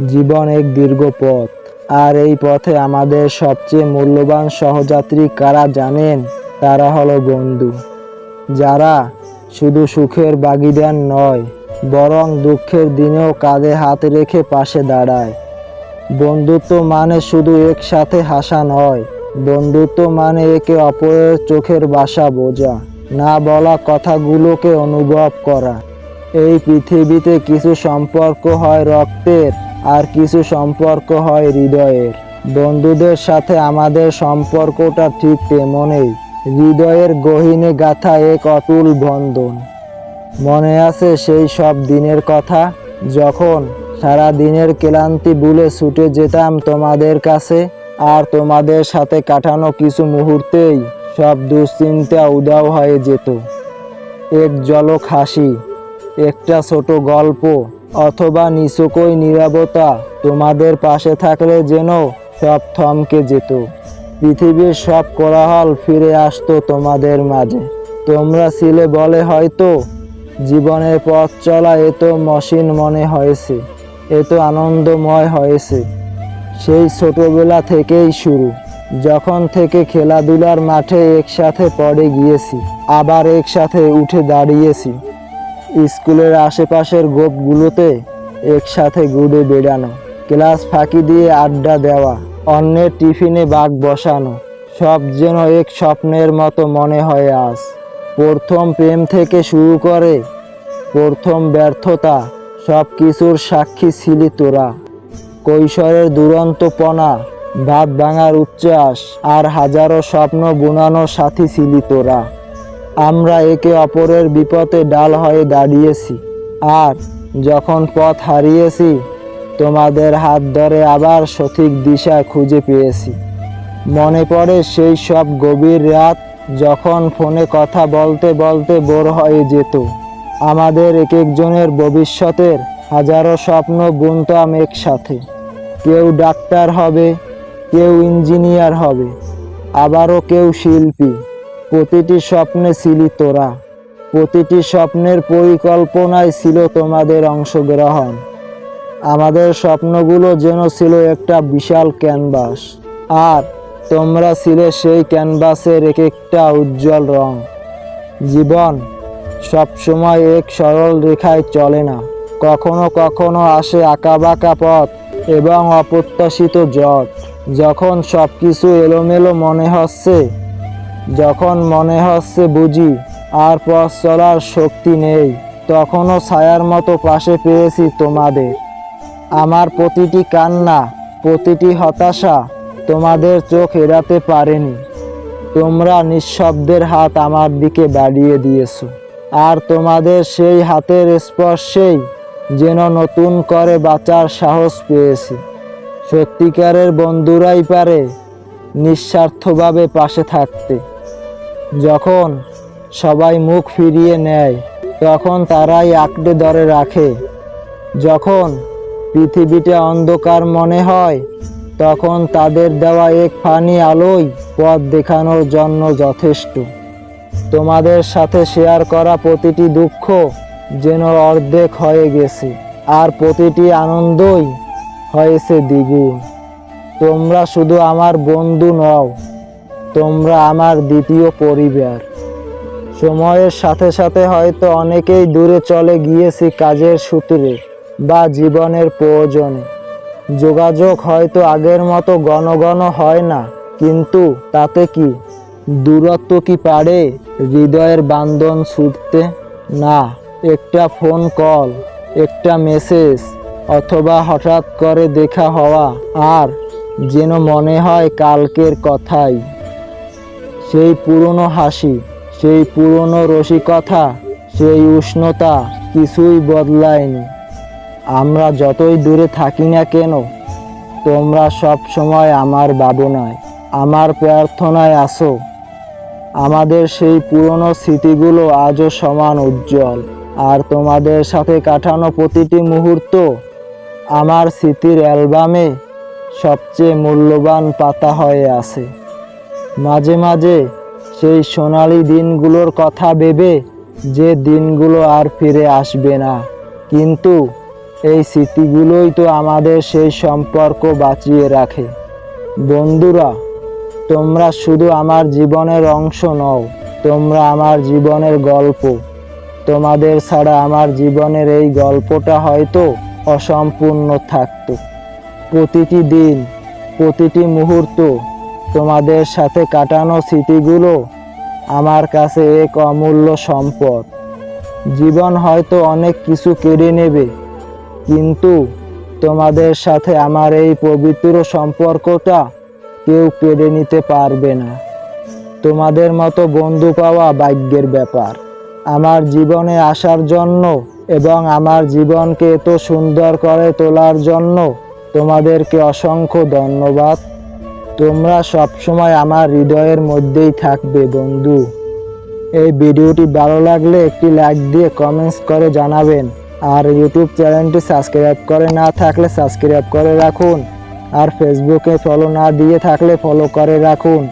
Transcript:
জীবন এক দীর্ঘ পথ, আর এই পথে আমাদের সবচেয়ে মূল্যবান সহযাত্রী কারা জানেন? তারা হলো বন্ধু, যারা শুধু সুখের ভাগীদার নয়, বরং দুঃখের দিনেও কাঁধে হাত রেখে পাশে দাঁড়ায়। বন্ধুত্ব মানে শুধু একসাথে হাসা নয়, বন্ধুত্ব মানে একে অপরের চোখের ভাষা বোঝা, না বলা কথাগুলোকে অনুভব করা। এই পৃথিবীতে কিছু সম্পর্ক হয় রক্তের, আর কিছু সম্পর্ক হয় হৃদয়ের। বন্ধুদের সাথে আমাদের সম্পর্কটা ঠিক তেমনই, হৃদয়ের গহীনে গাঁথা এক অটুট বন্ধন। মনে আছে সেই সব দিনের কথা, যখন সারা দিনের ক্লান্তি ভুলে ছুটে যেতাম তোমাদের কাছে, আর তোমাদের সাথে কাটানো কিছু মুহূর্তেই সব দুশ্চিন্তা উধাও হয়ে যেত। এক ঝলক হাসি, একটা ছোট গল্প, অথবা নিছকই নীরবতা তোমাদের পাশে থাকলে যেন সব থমকে যেত। পৃথিবীর সব কোলাহল ফিরে আসতো তোমাদের মাঝে। তোমরা ছিলে বলে হয়তো জীবনের পথ চলা এত মসৃণ মনে হয়েছে, এত আনন্দময় হয়েছে। সেই ছোটবেলা থেকেই শুরু, যখন থেকে খেলাধুলার মাঠে একসাথে পড়ে গিয়েছি, আবার একসাথে উঠে দাঁড়িয়েছি। স্কুলের আশেপাশের গোপগুলোতে একসাথে ঘুরে বেড়ানো, ক্লাস ফাঁকি দিয়ে আড্ডা দেওয়া, অন্যের টিফিনে ভাগ বসানো, সব যেন এক স্বপ্নের মতো মনে হয় আজ। প্রথম প্রেম থেকে শুরু করে প্রথম ব্যর্থতা, সব কিছুর সাক্ষী ছিলি তোরা। কৈশোরের দুরন্তপনা, ভাত ভাঙার উচ্ছ্বাস, আর হাজারো স্বপ্ন বুনানো সাথী ছিলি তোরা। আমরা একে অপরের বিপদে ডাল হয়ে দাঁড়িয়েছি, আর যখন পথ হারিয়েছি, তোমাদের হাত ধরে আবার সঠিক দিশা খুঁজে পেয়েছি। মনে পড়ে সেই সব গভীর রাত, যখন ফোনে কথা বলতে বলতে বোর হয়ে যেত। আমাদের এক একজনের ভবিষ্যতের হাজারো স্বপ্ন বুনতাম একসাথে। কেউ ডাক্তার হবে, কেউ ইঞ্জিনিয়ার হবে, আবারও কেউ শিল্পী। প্রতিটি স্বপ্নে ছিলি তোরা, প্রতিটি স্বপ্নের পরিকল্পনায় ছিল তোমাদের অংশগ্রহণ। আমাদের স্বপ্নগুলো যেন ছিল একটা বিশাল ক্যানভাস, আর তোমরা ছিলে সেই ক্যানভাসের এক একটা উজ্জ্বল রং। জীবন সবসময় এক সরল রেখায় চলে না, কখনো কখনো আসে আঁকাবাঁকা পথ এবং অপ্রত্যাশিত জট। যখন সব কিছু এলোমেলো মনে হচ্ছে, যখন মনে হচ্ছে বুঝি আর পথ চলার শক্তি নেই, তখনও ছায়ার মতো পাশে পেয়েছি তোমাদের। আমার প্রতিটি কান্না, প্রতিটি হতাশা তোমাদের চোখ এড়াতে পারেনি। তোমরা নিঃশব্দের হাত আমার দিকে বাড়িয়ে দিয়েছো, আর তোমাদের সেই হাতের স্পর্শেই যেন নতুন করে বাঁচার সাহস পেয়েছি। সত্যিকারের বন্ধুরাই পারে নিঃস্বার্থভাবে পাশে থাকতে। যখন সবাই মুখ ফিরিয়ে নেয়, তখন তারাই আঁকড়ে ধরে রাখে। যখন পৃথিবীটা অন্ধকার মনে হয়, তখন তাদের দেওয়া এক ফানি আলোই পথ দেখানোর জন্য যথেষ্ট। তোমাদের সাথে শেয়ার করা প্রতিটি দুঃখ যেন অর্ধেক হয়ে গেছে, আর প্রতিটি আনন্দই হয়েছে দ্বিগুণ। তোমরা শুধু আমার বন্ধু নও, তোমরা আমার দ্বিতীয় পরিবার। সময়ের সাথে সাথে হয়তো অনেকেই দূরে চলে গিয়েছি কাজের সূত্রে বা জীবনের প্রয়োজনে। যোগাযোগ হয়তো আগের মতো ঘন ঘন হয় না, কিন্তু তাতে কি? দূরত্ব কি পারে হৃদয়ের বান্ধন ছুটতে? না। একটা ফোন কল, একটা মেসেজ, অথবা হঠাৎ করে দেখা হওয়া, আর যেন মনে হয় কালকের কথাই। সেই পুরনো হাসি, সেই পুরনো রসিকতা, সেই উষ্ণতা কিছুই বদলায়নি। আমরা যতই দূরে থাকি না কেন, তোমরা সব সময় আমার ভাবনায়, আমার প্রার্থনায় আছো। আমাদের সেই পুরনো স্মৃতিগুলো আজও সমান উজ্জ্বল, আর তোমাদের সাথে কাটানো প্রতিটি মুহূর্ত আমার স্মৃতির অ্যালবামে সবচেয়ে মূল্যবান পাতা হয়ে আছে। মাঝে মাঝে সেই সোনালি দিনগুলোর কথা ভেবে, যে দিনগুলো আর ফিরে আসবে না, কিন্তু এই স্মৃতিগুলোই তো আমাদের সেই সম্পর্ক বাঁচিয়ে রাখে। বন্ধুরা, তোমরা শুধু আমার জীবনের অংশ নও, তোমরা আমার জীবনের গল্প। তোমাদের ছাড়া আমার জীবনের এই গল্পটা হয়তো অসম্পূর্ণ থাকতো। প্রতিটি দিন, প্রতিটি মুহূর্ত, তোমাদের সাথে কাটানো স্মৃতিগুলো আমার কাছে এক অমূল্য সম্পদ। জীবন হয়তো অনেক কিছু কেড়ে নেবে, কিন্তু তোমাদের সাথে আমার এই পবিত্র সম্পর্কটা কেউ কেড়ে নিতে পারবে না। তোমাদের মতো বন্ধু পাওয়া ভাগ্যের ব্যাপার। আমার জীবনে আসার জন্য এবং আমার জীবনকে এত সুন্দর করে তোলার জন্য তোমাদেরকে অসংখ্য ধন্যবাদ। তোমরা সবসময় আমার হৃদয়ের মধ্যেই থাকবে বন্ধু। এই ভিডিওটি ভালো লাগলে একটি লাইক দিয়ে কমেন্টস করে জানাবেন। আর ইউটিউব চ্যানেলটি সাবস্ক্রাইব করে না থাকলে সাবস্ক্রাইব করে রাখুন। আর ফেসবুকে ফলো না দিয়ে থাকলে ফলো করে রাখুন।